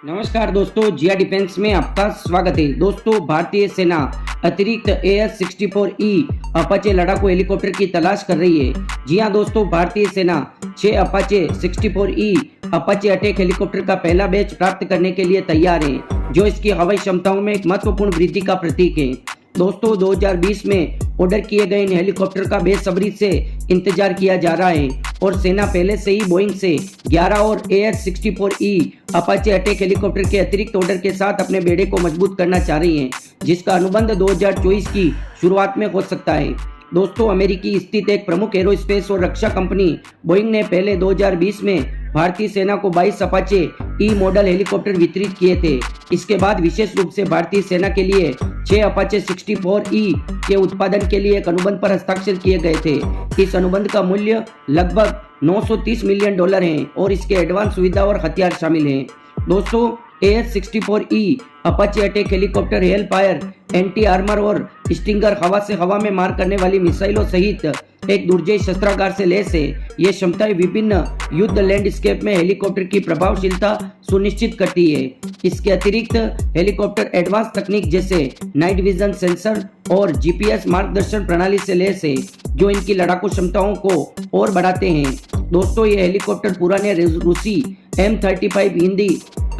नमस्कार दोस्तों, जिया डिफेंस में आपका स्वागत है। दोस्तों, भारतीय सेना अतिरिक्त AS-64E अपाचे लड़ाकू हेलीकॉप्टर की तलाश कर रही है। जी हां दोस्तों, भारतीय सेना 6 Apache 64E Apache attack helicopter का पहला बैच प्राप्त करने के लिए तैयार है, जो इसकी हवाई क्षमताओं में एक महत्वपूर्ण वृद्धि का प्रतीक है। दोस्तों, 2020 में ऑर्डर किए गए इन हेलीकॉप्टर का बेसब्री से इंतजार किया जा रहा है और सेना पहले से ही बोइंग से 11 और AS-64E अपाचे अटैक हेलीकॉप्टर के अतिरिक्त ऑर्डर के साथ अपने बेड़े को मजबूत करना चाह रही है, जिसका अनुबंध 2024 की शुरुआत में हो सकता है। दोस्तों, अमेरिकी स्थित एक प्रमुख एरोस्पेस और रक्षा कंपनी बोइंग ने पहले 2020 में भारतीय सेना को 22 अपाचे ई मॉडल हेलीकॉप्टर वितरित किए थे। इसके बाद विशेष रूप से भारतीय सेना के लिए 6 अपाचे 64E के उत्पादन के लिए एक अनुबंध पर हस्ताक्षर किए गए थे। इस अनुबंध का मूल्य लगभग $930 मिलियन है और इसके एडवांस सुविधा और हथियार शामिल हैं। दोस्तों, AS-64E Apache attack helicopter hello fire, anti armour और स्टिंगर हवा से हवा में मार करने वाली मिसाइलों सहित एक दुर्जय शस्त्रागार से लैस है। ये क्षमताएं विभिन्न युद्ध लैंडस्केप में हेलीकॉप्टर की प्रभावशीलता सुनिश्चित करती है। इसके अतिरिक्त हेलीकॉप्टर एडवांस तकनीक जैसे नाइट विजन सेंसर और GPS मार्गदर्शन प्रणाली से लैस है, जो इनकी लड़ाकू क्षमताओं को और बढ़ाते हैं। दोस्तों, ये हेलीकॉप्टर पुराने रूसी M-35 हिंदी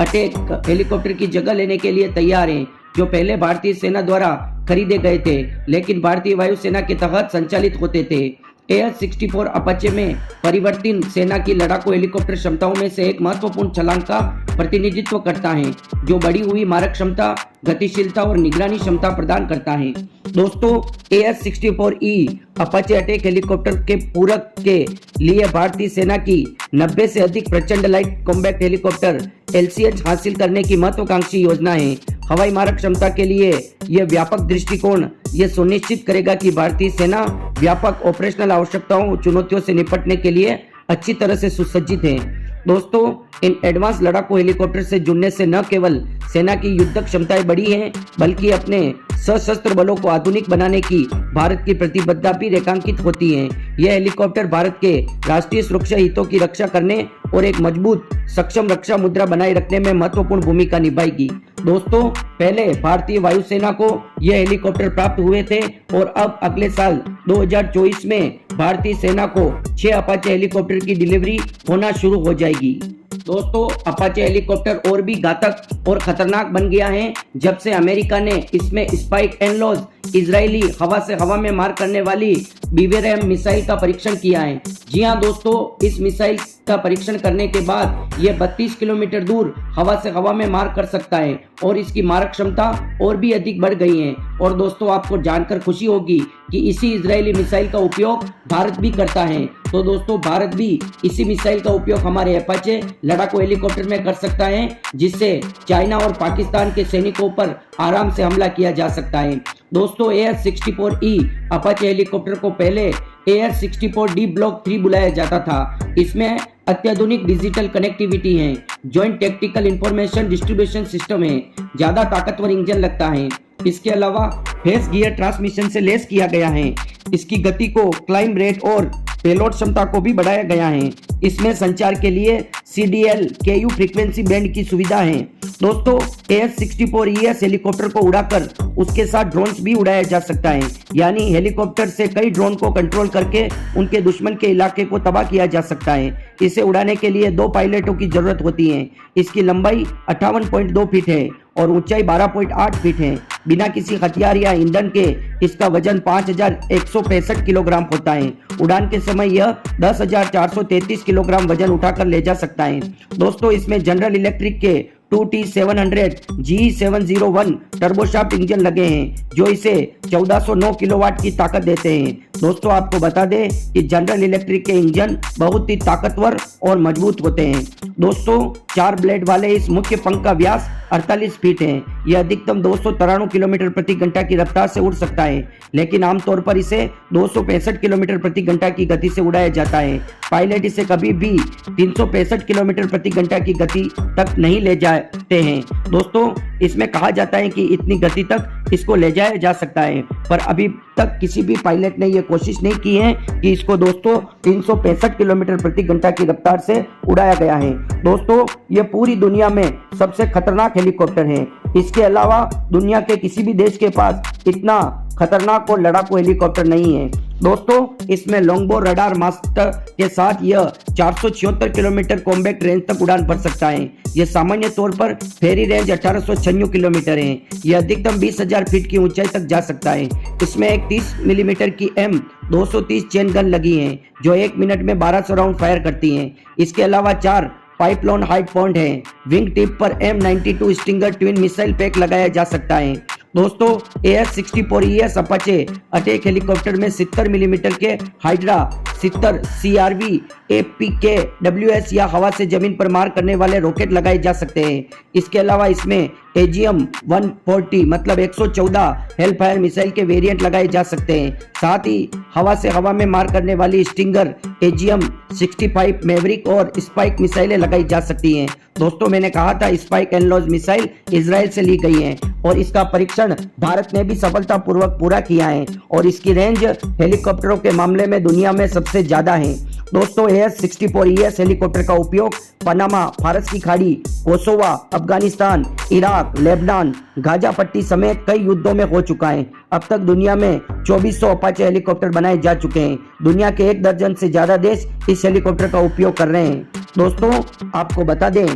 अटैक हेलीकॉप्टर की जगह लेने के लिए तैयार हैं, जो पहले भारतीय सेना द्वारा खरीदे गए थे लेकिन भारतीय वायुसेना के तहत संचालित होते थे। AS-64 अपाचे में परिवर्तित सेना की लड़ाकू हेलीकॉप्टर क्षमताओं में से एक महत्वपूर्ण छलांग का प्रतिनिधित्व करता है, जो बढ़ी हुई मारक क्षमता, गतिशीलता और निगरानी क्षमता प्रदान करता है। दोस्तों, AS-64E अपाचे अटैक हेलीकॉप्टर के पूरक के लिए भारतीय सेना की 90 से अधिक प्रचंड लाइट कॉम्बैक्ट हेलीकॉप्टर LCH हासिल करने की महत्वाकांक्षी योजना है। हवाई मारक क्षमता के लिए यह व्यापक दृष्टिकोण यह सुनिश्चित करेगा कि भारतीय सेना व्यापक ऑपरेशनल आवश्यकताओं चुनौतियों से निपटने के लिए अच्छी तरह से सुसज्जित है। दोस्तों, इन एडवांस लड़ाकू हेलीकॉप्टर से जुड़ने से न केवल सेना की युद्धक क्षमताएं बढ़ी हैं, बल्कि अपने सशस्त्र बलों को आधुनिक बनाने की भारत की प्रतिबद्धता भी रेखांकित होती है। यह हेलीकॉप्टर भारत के राष्ट्रीय सुरक्षा हितों की रक्षा करने और एक मजबूत सक्षम रक्षा मुद्रा बनाए रखने में महत्वपूर्ण भूमिका निभाएगी। दोस्तों, पहले भारतीय वायुसेना को यह हेलीकॉप्टर प्राप्त हुए थे और अब अगले साल 2024 में भारतीय सेना को 6 अपाचे हेलीकॉप्टर की डिलीवरी होना शुरू हो जाएगी। दोस्तों, अपाचे हेलीकॉप्टर और भी घातक और खतरनाक बन गया है जब से अमेरिका ने इसमें स्पाइक एंड लॉज इजरायली हवा से हवा में मार करने वाली BBRAM मिसाइल का परीक्षण किया है। जी हां दोस्तों, इस मिसाइल का परीक्षण करने के बाद यह 32 किलोमीटर दूर हवा से हवा में मार कर सकता है और इसकी मारक क्षमता और भी अधिक बढ़ गई है। और दोस्तों, आपको जानकर खुशी होगी कि इसी इजरायली मिसाइल का उपयोग भारत भी करता है। तो दोस्तों, भारत भी इसी मिसाइल का उपयोग हमारे अपाचे लड़ाकू हेलीकॉप्टर में कर सकता है, जिससे चाइना और पाकिस्तान के सैनिकों पर आराम से हमला किया जा सकता है। दोस्तों, AS-64E अपाचे हेलीकॉप्टर को पहले AS-64D ब्लॉक 3 बुलाया जाता था। इसमें अत्याधुनिक डिजिटल कनेक्टिविटी है, joint tactical information distribution system है, ज्यादा ताकतवर इंजन लगता है। इसके अलावा फेस गियर ट्रांसमिशन से लैस किया गया है। इसकी गति को क्लाइंब रेट और पेलोड क्षमता को भी बढ़ाया गया है। इसमें संचार के लिए CDL KU फ्रीक्वेंसी बैंड की सुविधा है। दोस्तों, AS-64ES हेलीकॉप्टर को उड़ाकर उसके साथ ड्रोन्स भी उड़ाया जा सकता है, यानी हेलीकॉप्टर से कई ड्रोन को कंट्रोल करके उनके दुश्मन के इलाके को तबाह किया जा सकता है। इसे उड़ाने के लिए 2 पायलटों की जरूरत होती है। इसकी लंबाई 58.2 फीट है और ऊंचाई 12.8 फीट है। बिना किसी हथियार या ईंधन के इसका वजन 5165 किलोग्राम होता है। उड़ान के समय यह 10,433 किलोग्राम वजन उठाकर ले जा सकता है। दोस्तों, इसमें जनरल इलेक्ट्रिक के 2T700 GE701 टर्बोशाफ्ट इंजन लगे हैं, जो इसे 1409 किलोवाट की ताकत देते हैं। दोस्तों, आपको बता दें कि जनरल इलेक्ट्रिक के इंजन बहुत ही ताकतवर और मजबूत होते हैं। दोस्तों, 4 ब्लेड वाले इस मुख्य पंख का व्यास 48 फीट है। यह अधिकतम 293 किलोमीटर प्रति घंटा की रफ्तार से उड़ सकता है, लेकिन आमतौर पर इसे 265 किलोमीटर प्रति घंटा की गति से उड़ाया जाता है। पायलट इसे कभी भी 365 किलोमीटर प्रति घंटा की गति तक नहीं ले जाते हैं। दोस्तों, इसमें कहा जाता है कि इतनी गति तक इसको ले जाया जा सकता है, पर अभी तक किसी भी पायलट ने यह कोशिश नहीं की है कि इसको दोस्तों 365 किलोमीटर प्रति घंटा की रफ्तार से उड़ाया गया है। दोस्तों ये पूरी दुनिया में सबसे खतरनाक हेलीकॉप्टर है। इसके अलावा दुनिया के किसी भी देश के पास इतना खतरनाक और लड़ाकू हेलीकॉप्टर नहीं है। दोस्तों इसमें लॉन्गबो रडार मास्टर के साथ यह 476 किलोमीटर कॉम्बैक्ट रेंज तक उड़ान भर सकता है। यह सामान्य तौर पर फेरी रेंज 1896 किलोमीटर है। यह अधिकतम 20,000 फीट की ऊंचाई तक जा सकता है। इसमें एक 30 मिलीमीटर की M230 चेन गन लगी है जो 1 मिनट में 1200 राउंड फायर करती है। इसके अलावा 4 पाइपलाइन हाइट पॉइंट है। विंग टिप पर M92 stinger twin missile pack लगाया जा सकता है। दोस्तों AS-64ES अपाचे अटैक हेलीकॉप्टर में 70 मिलीमीटर के हाइड्रा 70 CRV APK WS या हवा से जमीन पर मार करने वाले रॉकेट लगाए जा सकते हैं। इसके अलावा इसमें AGM-140 मतलब 114 हेलफायर मिसाइल के वेरिएंट लगाए जा सकते हैं। साथ ही हवा से हवा में मार करने वाली स्टिंगर AGM-65 मैवरिक और स्पाइक मिसाइलें लगाई जा सकती हैं। दोस्तों मैंने कहा था spike and launch missile Israel से ली गई है और इसका परीक्षण भारत ने भी सफलतापूर्वक पूरा किया है और इसकी रेंज हेलीकॉप्टरों के मामले में दुनिया में सबसे ज्यादा है। दोस्तों AS-64ES हेलीकॉप्टर का उपयोग पनामा, फारस की खाड़ी, Kosovo, Afghanistan, Iraq, Lebanon, Gaza पट्टी समेत कई युद्धों में हो चुका है। अब तक दुनिया में 2400 अपाचे हेलीकॉप्टर बनाए जा चुके हैं। दुनिया के 1 दर्जन से ज्यादा देश इस हेलीकॉप्टर का उपयोग कर रहे हैं। दोस्तों आपको बता दें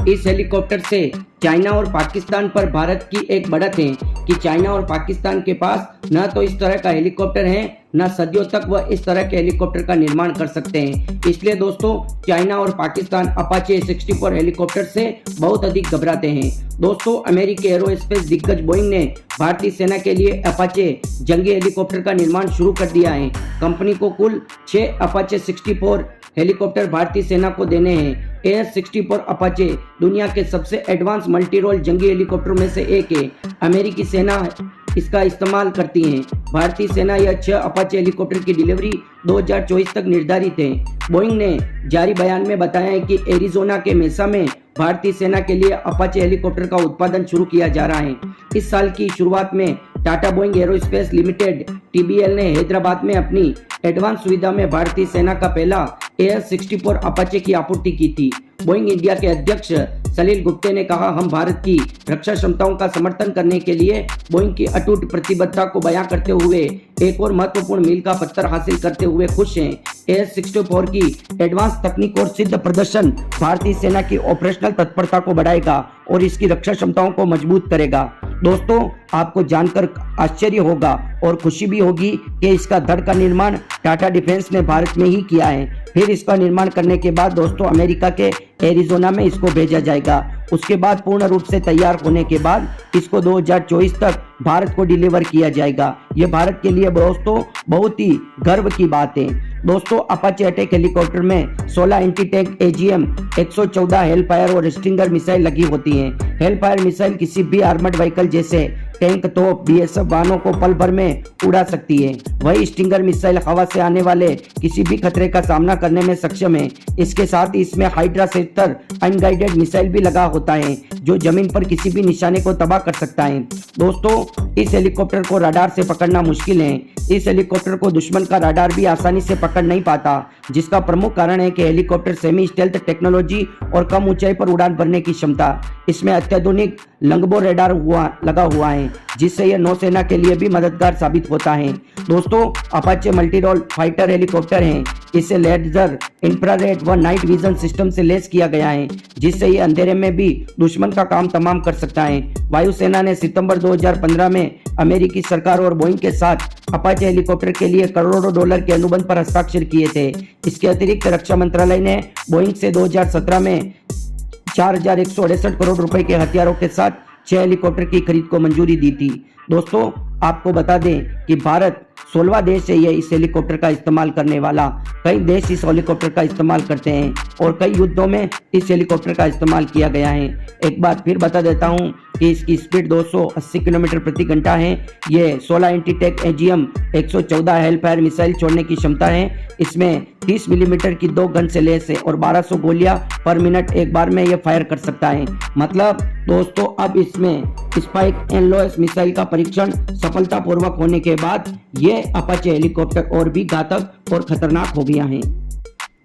इस हेलीकॉप्टर से चाइना और पाकिस्तान पर भारत की एक बढ़त है कि चाइना और पाकिस्तान के पास न तो इस तरह का हेलीकॉप्टर है न सदियों तक वह इस तरह के हेलीकॉप्टर का निर्माण कर सकते हैं। इसलिए दोस्तों चाइना और पाकिस्तान अपाचे 64 हेलीकॉप्टर से बहुत अधिक घबराते हैं। दोस्तों अमेरिकी एरोस्पेस दिग्गज बोइंग ने भारतीय सेना के लिए अपाचे जंगी हेलीकॉप्टर का निर्माण शुरू कर दिया है। कंपनी को कुल 6 अपाचे 64 हेलीकॉप्टर भारतीय सेना को देने हैं। AS-64 अपाचे दुनिया के सबसे एडवांस मल्टी रोल जंगी हेलीकॉप्टर में से एक है। अमेरिकी सेना इसका इस्तेमाल करती है। भारतीय सेना यह 6 अपाचे हेलीकॉप्टर की डिलीवरी 2024 तक निर्धारित है। बोइंग ने जारी बयान में बताया है कि एरिजोना के मेसा में भारतीय सेना के लिए अपाचे हेलीकॉप्टर का उत्पादन शुरू किया जा रहा है। इस साल की शुरुआत में Tata Boeing aerospace limited TBL ने हैदराबाद में अपनी एडवांस सुविधा में भारतीय सेना का पहला AS-64 अपाचे की आपूर्ति की थी। बोइंग इंडिया के अध्यक्ष सलील गुप्ते ने कहा, हम भारत की रक्षा क्षमताओं का समर्थन करने के लिए बोइंग की अटूट प्रतिबद्धता को बयां करते हुए एक और महत्वपूर्ण मील का पत्थर हासिल करते हुए खुश हैं। AS-64 की एडवांस तकनीक और सिद्ध प्रदर्शन भारतीय सेना की ऑपरेशनल तत्परता को बढ़ाएगा और इसकी रक्षा क्षमताओं को मजबूत करेगा। दोस्तों आपको जानकर आश्चर्य होगा और खुशी भी होगी कि इसका धड़ का निर्माण टाटा डिफेंस ने भारत में ही किया है। फिर इसका निर्माण करने के बाद दोस्तों अमेरिका के एरिजोना में इसको भेजा जाएगा। उसके बाद पूर्ण रूप से तैयार होने के बाद इसको 2024 तक भारत को डिलीवर किया जाएगा। ये भारत के लिए दोस्तों बहुत ही गर्व की बात है। दोस्तों अपाचे अटैक हेलीकॉप्टर में 16 एंटी टैंक AGM-114 हेलफायर और स्टिंगर मिसाइल लगी होती हैं। हेलफायर मिसाइल किसी भी आर्मर्ड व्हीकल जैसे टैंक, तोप, BSF वाहनों को पल भर में उड़ा सकती है। वही स्टिंगर मिसाइल हवा से आने वाले किसी भी खतरे का सामना करने में सक्षम है। इसके साथ ही इसमें हाइड्रा 70 अनगाइडेड मिसाइल भी लगा होता है जो जमीन पर किसी भी निशाने को तबाह कर सकता है। दोस्तों इस हेलीकॉप्टर को रडार से पकड़ना मुश्किल है। इस हेलीकॉप्टर को दुश्मन का रडार भी आसानी से पकड़ नहीं पाता, जिसका प्रमुख कारण है कि हेलीकॉप्टर सेमी स्टेल्थ टेक्नोलॉजी और कम ऊंचाई पर उड़ान भरने की क्षमता। इसमें अत्याधुनिक लंगबो रडार लगा हुआ है जिससे यह नौसेना के लिए भी मददगार साबित होता है। दोस्तों Apache multi role fighter helicopter है। इसे लेजर, इंफ्रारेड व नाइट विजन सिस्टम से लैस किया गया है जिससे ये अंधेरे में भी दुश्मन का काम तमाम कर सकता है। वायुसेना ने सितंबर 2015 में अमेरिकी सरकार और बोइंग के साथ अपाचे हेलीकॉप्टर के लिए करोड़ों डॉलर के अनुबंध पर हस्ताक्षर किए थे। इसके अतिरिक्त रक्षा मंत्रालय ने बोइंग से 2017 में 4,168 करोड़ रुपए के हथियारों के साथ 6 हेलीकॉप्टर की खरीद को मंजूरी दी थी। दोस्तों आपको बता दें कि भारत 16वां देश है ये इस हेलीकॉप्टर का इस्तेमाल करने वाला। कई देश इस हेलीकॉप्टर का इस्तेमाल करते हैं और कई युद्धों में इस हेलीकॉप्टर का इस्तेमाल किया गया है। एक बार फिर बता देता हूं कि इसकी स्पीड 280 किलोमीटर प्रति घंटा है। ये 16 एंटीटैंक एजीएम 114 हेलफायर मिसाइल छोड़ने की क्षमता है। इसमें 30 मिलीमीटर की 2 गन से लैस है और 1200 गोलियां पर मिनट एक बार में ये फायर कर सकता है। मतलब दोस्तों अब इसमें स्पाइक एंड लोएस मिसाइल का परीक्षण सफलतापूर्वक होने के बाद ये अपाचे हेलीकॉप्टर और भी घातक और खतरनाक हो गया है।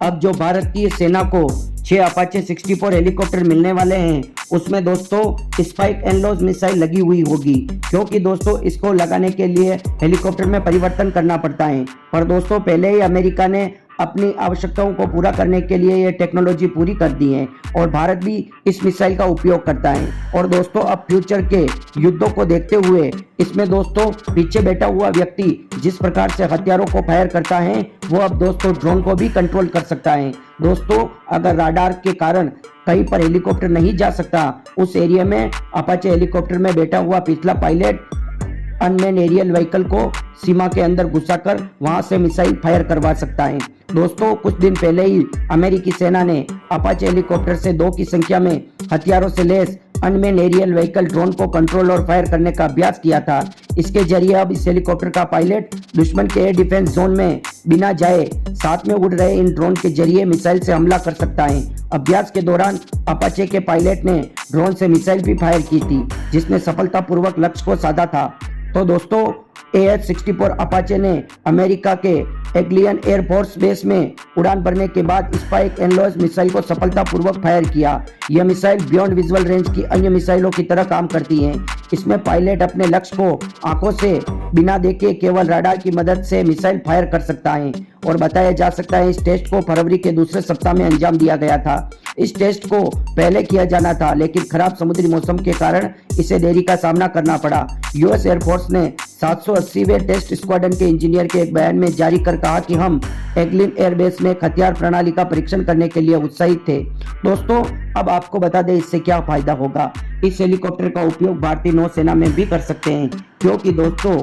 अब जो भारतीय सेना को 6 अपाचे 64 हेलीकॉप्टर मिलने वाले हैं उसमें दोस्तों स्पाइक एंड लोएस मिसाइल लगी हुई होगी, क्योंकि दोस्तों इसको लगाने के लिए हेलीकॉप्टर में परिवर्तन करना पड़ता है। पर दोस्तों पहले ही अमेरिका ने अपनी आवश्यकताओं को पूरा करने के लिए ये टेक्नोलॉजी पूरी कर दी है और भारत भी इस मिसाइल का उपयोग करता है। और दोस्तों अब फ्यूचर के युद्धों को देखते हुए इसमें दोस्तों पीछे बैठा हुआ व्यक्ति जिस प्रकार से हथियारों को फायर करता है वो अब दोस्तों ड्रोन को भी कंट्रोल कर सकता है। दोस्तों अगर राडार के कारण कहीं पर हेलीकॉप्टर नहीं जा सकता उस एरिया में अपाचे हेलीकॉप्टर में बैठा हुआ पिछला पायलट अनमैन एरियल व्हीकल को सीमा के अंदर घुसाकर वहां से मिसाइल फायर करवा सकता है। दोस्तों कुछ दिन पहले ही अमेरिकी सेना ने अपाचे हेलीकॉप्टर से 2 की संख्या में हथियारों से lace unmanned aerial vehicle drone को कंट्रोल और फायर करने का अभ्यास किया था। इसके जरिए अब इस हेलीकॉप्टर का पायलट दुश्मन के एयर डिफेंस जोन में बिना जाए साथ में उड़ रहे इन ड्रोन के जरिए मिसाइल से हमला कर सकता है। अभ्यास के दौरान अपाचे के पायलट ने ड्रोन से मिसाइल भी फायर की थी जिसने सफलतापूर्वक लक्ष्य को साधा था। तो दोस्तों AH-64 अपाचे ने अमेरिका के एग्लियन एयरफोर्स बेस में उड़ान भरने के बाद स्पाइक एंड लोएस मिसाइल को सफलतापूर्वक फायर किया। यह मिसाइल बियॉन्ड विजुअल रेंज की अन्य मिसाइलों की तरह काम करती है। इसमें पायलट अपने लक्ष्य को आंखों से बिना देखे केवल रडार की मदद से मिसाइल फायर कर सकता है। और बताया जा सकता है इस टेस्ट को फरवरी के दूसरे सप्ताह में अंजाम दिया गया था। इस टेस्ट को पहले किया जाना था लेकिन खराब समुद्री मौसम के कारण इसे देरी का सामना करना पड़ा। यूएस एयरफोर्स ने 780वें टेस्ट स्क्वाड्रन के इंजीनियर के एक बयान में जारी कर कहा कि हम एग्लिन एयरबेस में एक हथियार प्रणाली का परीक्षण करने के लिए उत्साहित थे। दोस्तों अब आपको बता दें इससे क्या फायदा होगा। इस हेलीकॉप्टर का उपयोग भारतीय नौसेना में भी कर सकते हैं, क्योंकि दोस्तों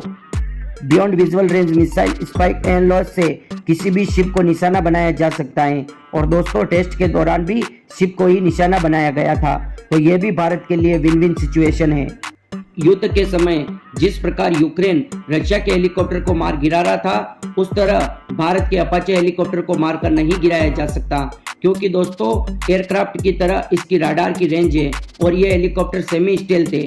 beyond visual range missile Spike and लोएस से किसी भी शिप को निशाना बनाया जा सकता है। और दोस्तों टेस्ट के दौरान भी शिप को ही निशाना बनाया गया था, तो ये भी भारत के लिए विन विन सिचुएशन है। युद्ध के समय जिस प्रकार यूक्रेन रशिया के हेलीकॉप्टर को मार गिरा रहा था उस तरह भारत के अपाचे हेलीकॉप्टर को मारकर नहीं गिराया जा सकता, क्योंकि दोस्तों एयरक्राफ्ट की तरह इसकी राडार की रेंज है और ये हेलीकॉप्टर सेमी स्टेल्थ है।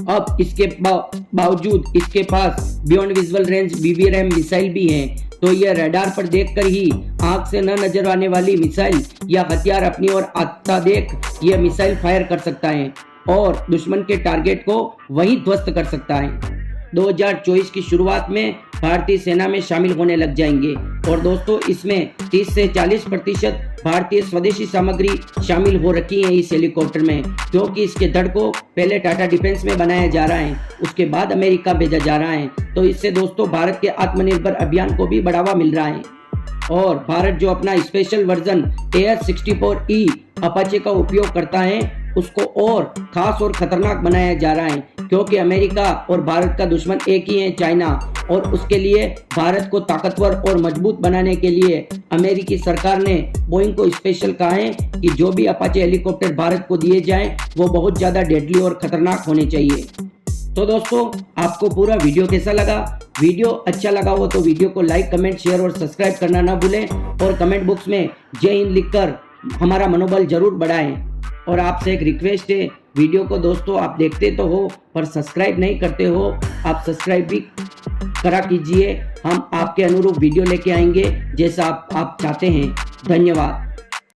अब इसके बावजूद इसके पास beyond visual range BVRAM missile भी है, तो यह रडार पर देखकर ही आंख से न नजर आने वाली मिसाइल या हथियार अपनी ओर आता देख यह मिसाइल फायर कर सकता है और दुश्मन के टारगेट को वहीं ध्वस्त कर सकता है। 2024 की शुरुआत में भारतीय सेना में शामिल होने लग जाएंगे और दोस्तों इसमें 30 से 40% भारतीय स्वदेशी सामग्री शामिल हो रखी है इस हेलीकॉप्टर में, क्योंकि इसके धड़ को पहले टाटा डिफेंस में बनाया जा रहा है, उसके बाद अमेरिका भेजा जा रहा है। तो इससे दोस्तों भारत के आत्मनिर्भर अभियान को भी बढ़ावा मिल रहा है और भारत जो अपना स्पेशल वर्जन AH-64E अपाचे का उपयोग करता है उसको और खास और खतरनाक बनाया जा रहा है, क्योंकि अमेरिका और भारत का दुश्मन एक ही है, चाइना। और उसके लिए भारत को ताकतवर और मजबूत बनाने के लिए अमेरिकी सरकार ने बोइंग को स्पेशल कहा है कि जो भी अपाचे हेलीकॉप्टर भारत को दिए जाएं वो बहुत ज़्यादा डेडली और खतरनाक होने चाहिए। तो दोस्तों आपको पूरा वीडियो कैसा लगा? वीडियो अच्छा लगा हो तो वीडियो को लाइक, कमेंट, शेयर और सब्सक्राइब करना ना भूलें और कमेंट बॉक्स में जय हिंद लिखकर हमारा मनोबल जरूर बढ़ाएं। और आपसे एक रिक्वेस्ट है, वीडियो को दोस्तों आप देखते तो हो पर सब्सक्राइब नहीं करते हो, आप सब्सक्राइब भी करा कीजिए। हम आपके अनुरूप वीडियो लेके आएंगे जैसा आप चाहते हैं। धन्यवाद।